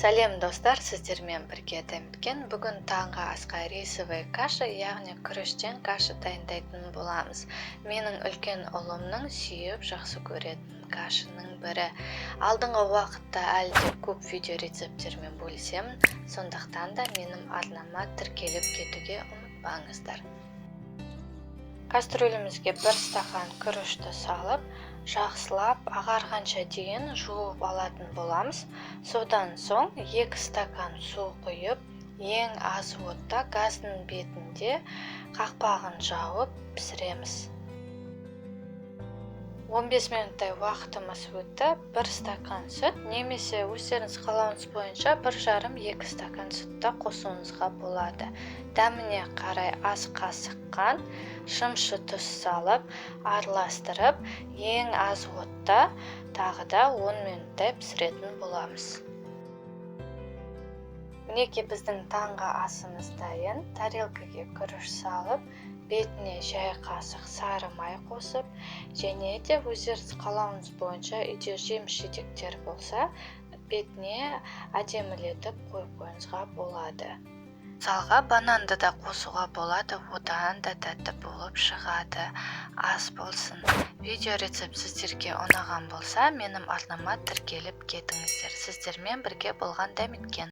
Сәлем достар, сіздермен бірге Дәміткен. Бүгін таңғы асқа рисовый каша, яғни күріштен каша дайындайтын боламыз. Менің үлкен ұлымның сүйіп жақсы көретін кашаның бірі. Алдыңғы уақытта әлде көп видео рецепттермен бөлісемін, сондықтан да менің арнама тіркеліп кетуге ұмытпаңыздар. Кастрөлімізге 1 стақан күрішті салып, жақсылап ағарғанша дейін жуып алатын боламыз. Содан соң 2 стакан су құйып, ең аз отта газдың бетінде қақпағын жауып пісіреміз. 15 минуттай уақытымыз өтті. 1 стакан сүт, немесе өздеріңіз қалауыңыз бойынша 1,5-2 стакан сүтті қосуыңызға болады. Дәміне қарай аз қасық қант, шымшы тұз салып, араластырып, ең аз отта тағы да 10 минуттай пісіретін боламыз. Мінекей біздің таңғы асымыз дайын. Тарелкаға күріш салып, бетіне жай қасық сары май қосып, және де өздеріңіз қалауыңыз бойынша үйде жеміс-жидектер болса, бетіне әдемілетіп қойғаныңызға болады. Мысалға бананды да қосуға болады, одан да тәтті болып шығады. Ас болсын. Видео рецепт сіздерге ұнаған болса, менің арнама тіркеліп кетіңіздер. Сіздермен бірге болған Дәміткен.